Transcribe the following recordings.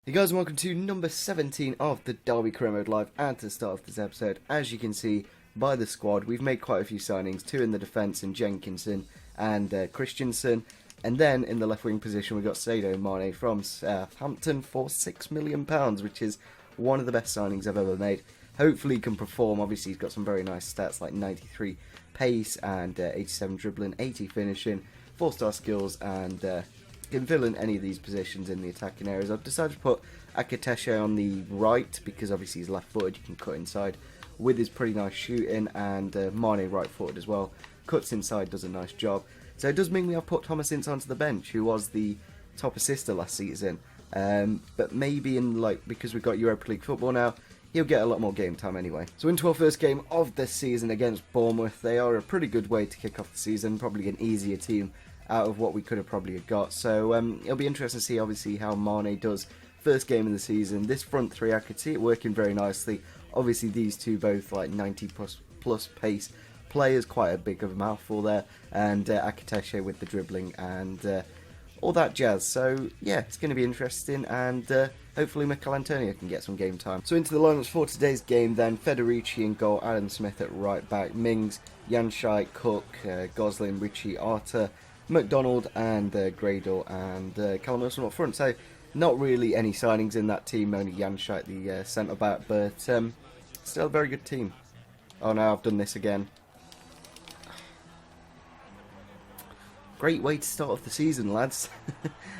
Hey guys, and welcome to number 17 of the Derby Career Mode Live. And to start off this episode, as you can see by the squad, we've made quite a few signings. Two in the defence in Jenkinson and Christensen. And then in the left wing position we've got Sadio Mane from Southampton for £6 million, which is one of the best signings I've ever made. Hopefully he can perform. Obviously he's got some very nice stats like 93 pace and 87 dribbling, 80 finishing, 4-star skills, and can fill in any of these positions in the attacking areas. I've decided to put Akateshe on the right because obviously he's left-footed, you can cut inside with his pretty nice shooting, and Mane right-footed as well. Cuts inside, does a nice job. So it does mean we have put Thomas Ince onto the bench, who was the top assister last season. But maybe because we've got Europa League football now, he'll get a lot more game time anyway. So into our first game of this season against Bournemouth. They are a pretty good way to kick off the season, probably an easier team out of what we could have probably got. So it'll be interesting to see obviously how Mane does first game of the season. This front three, I could see it working very nicely. Obviously these two both like 90 plus pace players, quite a big of a mouthful there, and Akateshe with the dribbling and all that jazz. So yeah, it's going to be interesting, and hopefully Mikel Antonio can get some game time. So into the lineups for today's game then: Federici in goal, Adam Smith at right back, Mings, Janšaj, Cook, Gosling, Ritchie, Arter, McDonald and Gradle, and Callum Wilson up front. So not really any signings in that team, only Janšaj the centre back, but still a very good team. Oh no, I've done this again. Great way to start off the season, lads.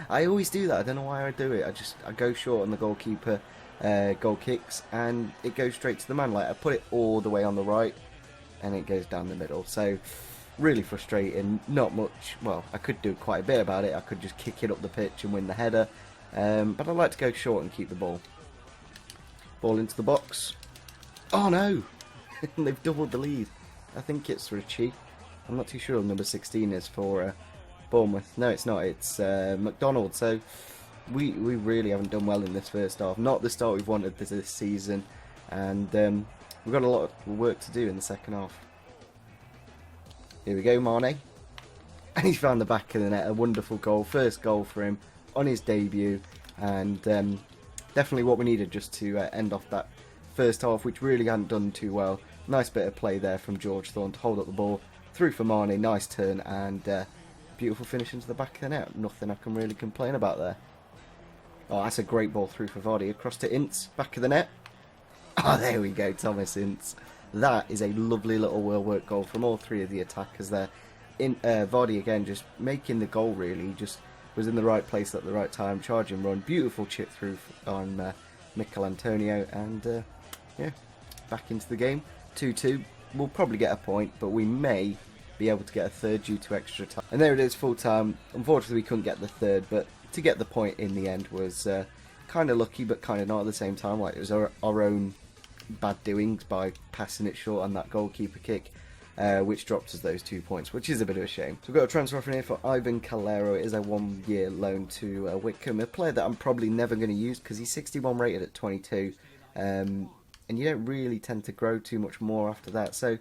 I always do that. I don't know why I do it. I go short on the goalkeeper goal kicks and it goes straight to the man. Like I put it all the way on the right and it goes down the middle. So really frustrating. Not much. Well, I could do quite a bit about it. I could just kick it up the pitch and win the header. But I like to go short and keep the ball. Ball into the box. Oh no! They've doubled the lead. I think it's Ritchie. I'm not too sure what number 16 is for Bournemouth. No, it's not. It's McDonald. So we really haven't done well in this first half. Not the start we've wanted this season. And we've got a lot of work to do in the second half. Here we go, Mane. And he's found the back of the net. A wonderful goal. First goal for him on his debut. And definitely what we needed just to end off that first half, which really hadn't done too well. Nice bit of play there from George Thorne to hold up the ball. Through for Mane. Nice turn and beautiful finish into the back of the net. Nothing I can really complain about there. Oh, that's a great ball through for Vardy. Across to Ince. Back of the net. Oh, there we go. Thomas Ince. That is a lovely little well-worked goal from all three of the attackers there. Vardy again just making the goal really. He just was in the right place at the right time. Charging run. Beautiful chip through on Mikel Antonio. And yeah, back into the game. 2-2. We'll probably get a point, but we may be able to get a third due to extra time. And there it is, full time. Unfortunately we couldn't get the third, but to get the point in the end was kind of lucky, but kind of not at the same time. Like it was our own bad doings by passing it short on that goalkeeper kick, which dropped us those 2 points, which is a bit of a shame. So we've got a transfer offer in here for Ivan Calero. It is a 1-year loan to Wickham, a player that I'm probably never going to use because he's 61 rated at 22, and you don't really tend to grow too much more after that. So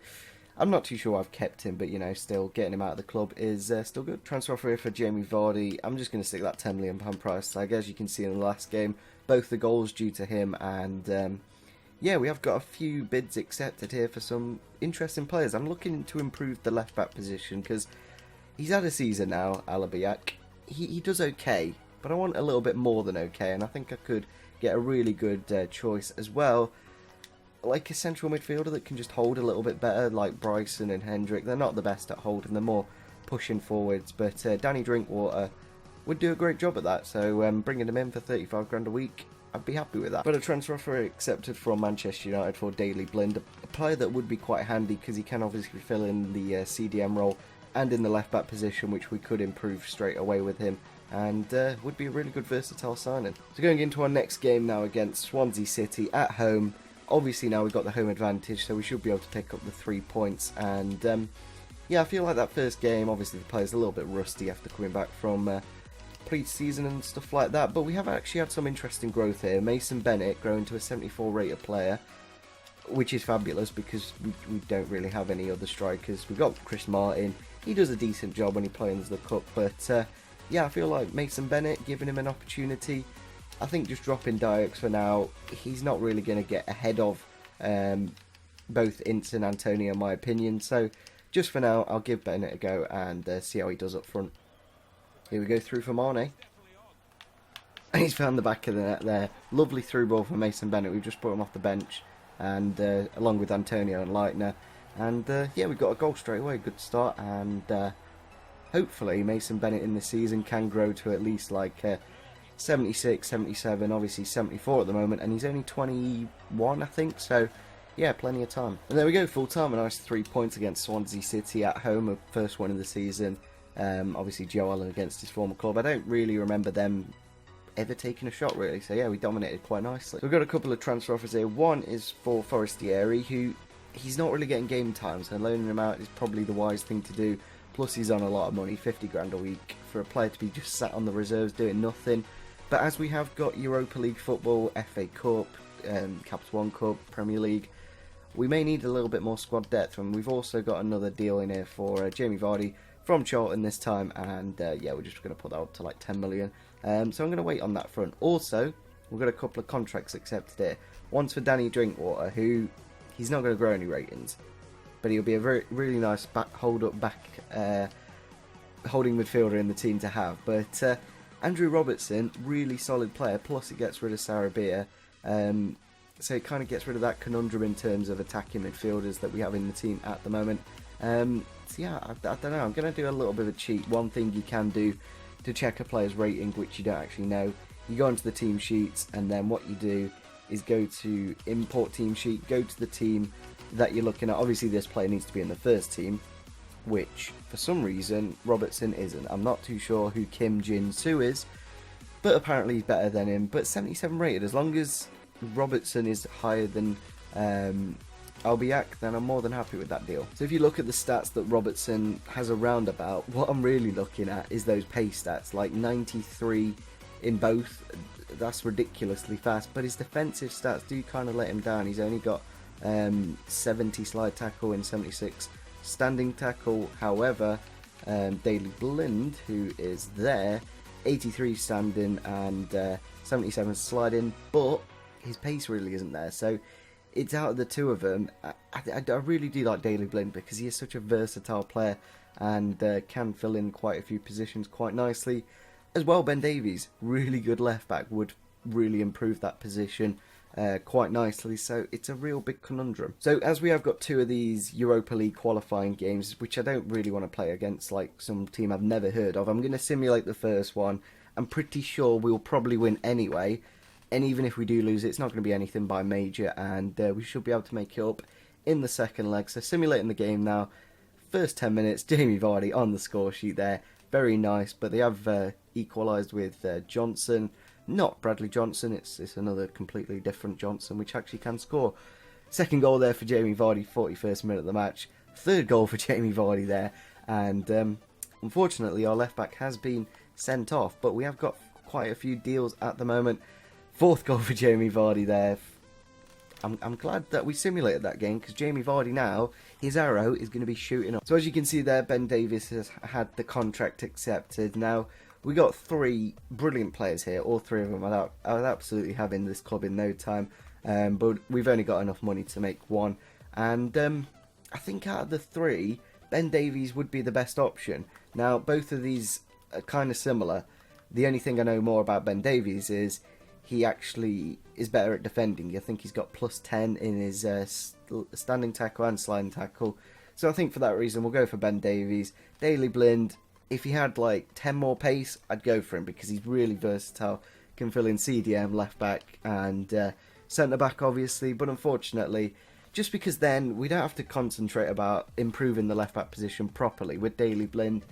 I'm not too sure I've kept him, but you know, still getting him out of the club is still good. Transfer offer here for Jamie Vardy. I'm just going to stick that £10 million price tag. As you can see in the last game, both the goals due to him, and yeah, we have got a few bids accepted here for some interesting players. I'm looking to improve the left back position because he's had a season now, Alabiak. He does okay, but I want a little bit more than okay, and I think I could get a really good choice as well. Like a central midfielder that can just hold a little bit better, like Bryson and Hendrick. They're not the best at holding, they're more pushing forwards, but Danny Drinkwater would do a great job at that, so bringing him in for 35 grand a week, I'd be happy with that. But a transfer offer accepted from Manchester United for Daley Blind, a player that would be quite handy because he can obviously fill in the CDM role and in the left back position, which we could improve straight away with him, and would be a really good versatile signing. So going into our next game now against Swansea City at home. Obviously now we've got the home advantage, so we should be able to pick up the 3 points. And yeah, I feel like that first game, obviously the player's a little bit rusty after coming back from pre-season and stuff like that, but we have actually had some interesting growth here. Mason Bennett growing to a 74 rated player, which is fabulous because we don't really have any other strikers. We've got Chris Martin. He does a decent job when he plays the cup, but yeah, I feel like Mason Bennett, giving him an opportunity, I think just dropping Dykes for now, he's not really going to get ahead of both Ince and Antonio in my opinion. So just for now, I'll give Bennett a go and see how he does up front. Here we go through for Mane. And he's found the back of the net there. Lovely through ball for Mason Bennett. We've just put him off the bench, and along with Antonio and Leitner. And yeah, we've got a goal straight away. Good start. And hopefully Mason Bennett in this season can grow to at least like 76, 77, obviously 74 at the moment. And he's only 21, I think. So yeah, plenty of time. And there we go, full time. A nice 3 points against Swansea City at home. A first one of the season. Obviously Joe Allen against his former club. I don't really remember them ever taken a shot really, so yeah, we dominated quite nicely. We've got a couple of transfer offers here. One is for Forestieri, who he's not really getting game time, so loaning him out is probably the wise thing to do. Plus he's on a lot of money, 50 grand a week, for a player to be just sat on the reserves doing nothing. But as we have got Europa League football, FA Cup, Capital One Cup, Premier League, we may need a little bit more squad depth, and we've also got another deal in here for Jamie Vardy from Charlton this time, and yeah, we're just going to put that up to like 10 million. So I'm going to wait on that front. Also, we've got a couple of contracts accepted here. One's for Danny Drinkwater, who he's not going to grow any ratings, but he'll be a really nice holding midfielder in the team to have. But Andrew Robertson, really solid player. Plus, it gets rid of Sarabia, so it kind of gets rid of that conundrum in terms of attacking midfielders that we have in the team at the moment. So yeah, I don't know. I'm going to do a little bit of a cheat. One thing you can do to check a player's rating, which you don't actually know, you go into the team sheets, and then what you do is go to import team sheet, go to the team that you're looking at. Obviously this player needs to be in the first team, which for some reason Robertson isn't. I'm not too sure who Kim Jin-soo is, but apparently he's better than him. But 77 rated, as long as Robertson is higher than Albiak, then I'm more than happy with that deal. So if you look at the stats that Robertson has around about, what I'm really looking at is those pace stats, like 93 in both. That's ridiculously fast, but his defensive stats do kind of let him down. He's only got 70 slide tackle and 76 standing tackle. However, Daley Blind, who is there, 83 standing and 77 sliding, but his pace really isn't there. So it's out of the two of them. I really do like Daley Blind because he is such a versatile player and can fill in quite a few positions quite nicely. As well, Ben Davies, really good left back, would really improve that position quite nicely. So it's a real big conundrum. So as we have got two of these Europa League qualifying games, which I don't really want to play against like some team I've never heard of, I'm going to simulate the first one. I'm pretty sure we'll probably win anyway. And even if we do lose, it's not going to be anything by major, and we should be able to make it up in the second leg. So simulating the game now. First 10 minutes, Jamie Vardy on the score sheet there. Very nice, but they have equalised with Johnson. Not Bradley Johnson, it's another completely different Johnson, which actually can score. Second goal there for Jamie Vardy, 41st minute of the match. Third goal for Jamie Vardy there. And unfortunately, our left-back has been sent off, but we have got quite a few deals at the moment. Fourth goal for Jamie Vardy there. I'm glad that we simulated that game, because Jamie Vardy now, his arrow is going to be shooting up. So as you can see there, Ben Davies has had the contract accepted. Now, we got three brilliant players here. All three of them I would absolutely have in this club in no time. But we've only got enough money to make one. And I think out of the three, Ben Davies would be the best option. Now, both of these are kind of similar. The only thing I know more about Ben Davies is he actually is better at defending. I think he's got plus 10 in his standing tackle and sliding tackle. So I think for that reason, we'll go for Ben Davies. Daley Blind, if he had like 10 more pace, I'd go for him because he's really versatile. Can fill in CDM, left back and centre back obviously. But unfortunately, just because then we don't have to concentrate about improving the left back position properly with Daley Blind.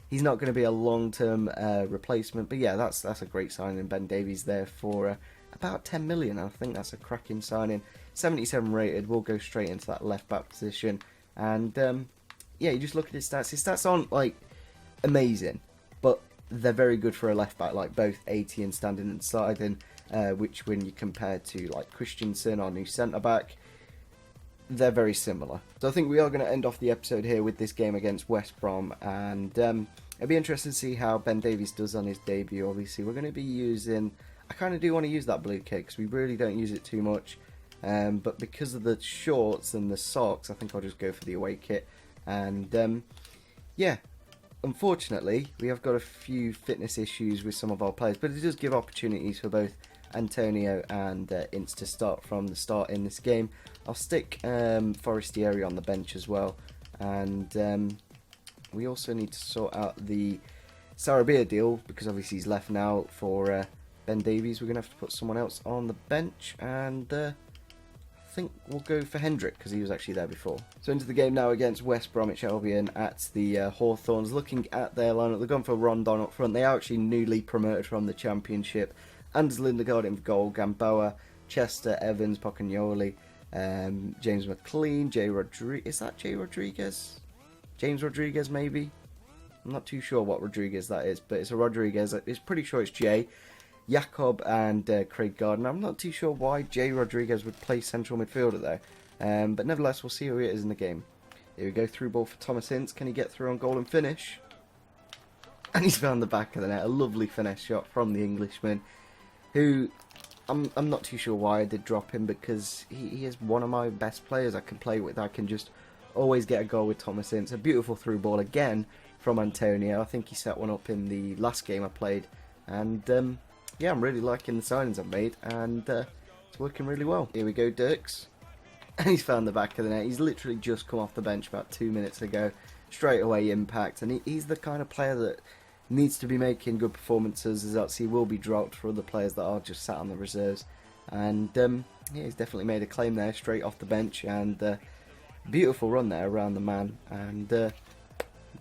He's not going to be a long-term replacement. But yeah, that's a great signing. Ben Davies there for about 10 million. I think that's a cracking signing. 77 rated. We'll go straight into that left-back position. And yeah, you just look at his stats. His stats aren't like amazing, but they're very good for a left-back. Like both 80 and standing and sliding, which when you compare to like Christensen, our new centre-back, they're very similar. So I think we are going to end off the episode here with this game against West Brom, and it'll be interesting to see how Ben Davies does on his debut. Obviously we're going to be using I kind of do want to use that blue kit because we really don't use it too much. But because of the shorts and the socks, I think I'll just go for the away kit. And yeah, unfortunately, we have got a few fitness issues with some of our players, but it does give opportunities for both Antonio and Ince to start from the start in this game. I'll stick Forestieri on the bench as well, and we also need to sort out the Sarabia deal because obviously he's left now for Ben Davies. We're going to have to put someone else on the bench, and I think we'll go for Hendrick because he was actually there before. So into the game now against West Bromwich Albion at the Hawthorns. Looking at their lineup, they've gone for Rondon up front. They are actually newly promoted from the Championship. Anders Lindegaard in goal, Gamboa, Chester, Evans, Pocagnoli, James McLean, Jay Rodriguez. Is that Jay Rodriguez? James Rodriguez maybe? I'm not too sure what Rodriguez that is, but it's a Rodriguez. It's pretty sure it's Jay. Jakob and Craig Gardner. I'm not too sure why Jay Rodriguez would play central midfielder there. But nevertheless, we'll see who it is in the game. Here we go, through ball for Thomas Ince. Can he get through on goal and finish? And he's found the back of the net. A lovely finesse shot from the Englishman, who I'm not too sure why I did drop him, because he is one of my best players I can play with. I can just always get a goal with Thomas Ince. A beautiful through ball again from Antonio. I think he set one up in the last game I played. And yeah, I'm really liking the signings I've made, and it's working really well. Here we go, Dirks. And he's found the back of the net. He's literally just come off the bench about 2 minutes ago. Straight away impact, and he's the kind of player that needs to be making good performances, as else he will be dropped for other players that are just sat on the reserves. And yeah, he's definitely made a claim there straight off the bench, and beautiful run there around the man, and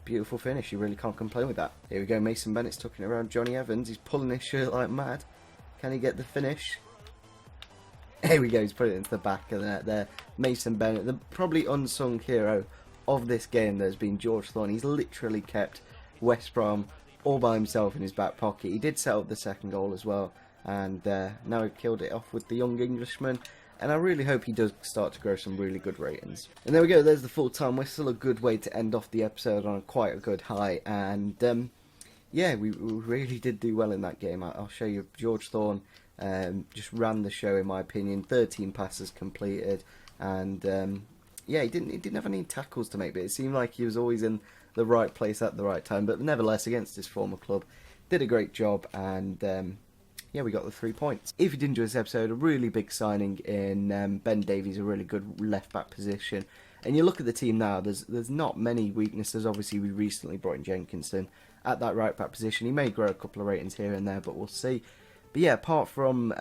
beautiful finish. You really can't complain with that. Here we go, Mason Bennett's tucking it around Johnny Evans. He's pulling his shirt like mad. Can he get the finish? Here we go, he's put it into the back of the net there. Mason Bennett, the probably unsung hero of this game, there's been George Thorne. He's literally kept West Brom all by himself in his back pocket. He did set up the second goal as well, and now he killed it off with the young Englishman. And I really hope he does start to grow some really good ratings. And there we go, there's the full-time whistle. A good way to end off the episode on quite a good high. And yeah, we really did do well in that game. I'll show you. George Thorne just ran the show in my opinion. 13 passes completed. And yeah, he didn't have any tackles to make, but it seemed like he was always in the right place at the right time. But nevertheless, against his former club, did a great job. And yeah, we got the 3 points. If you did enjoy this episode, a really big signing in Ben Davies, a really good left-back position. And you look at the team now, there's not many weaknesses. Obviously, we recently brought in Jenkinson at that right-back position. He may grow a couple of ratings here and there, but we'll see. But yeah, apart from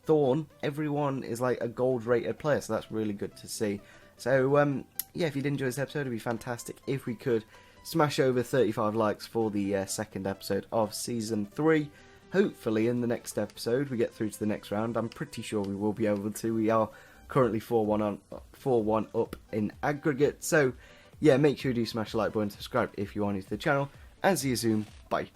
Thorne, everyone is like a gold-rated player, so that's really good to see. So, yeah, if you did enjoy this episode, it would be fantastic if we could smash over 35 likes for the second episode of Season 3. Hopefully in the next episode we get through to the next round. I'm pretty sure we will be able to. We are currently 4-1 up in aggregate. So yeah, make sure you do smash the like button, subscribe if you are new to the channel, and see you soon. Bye.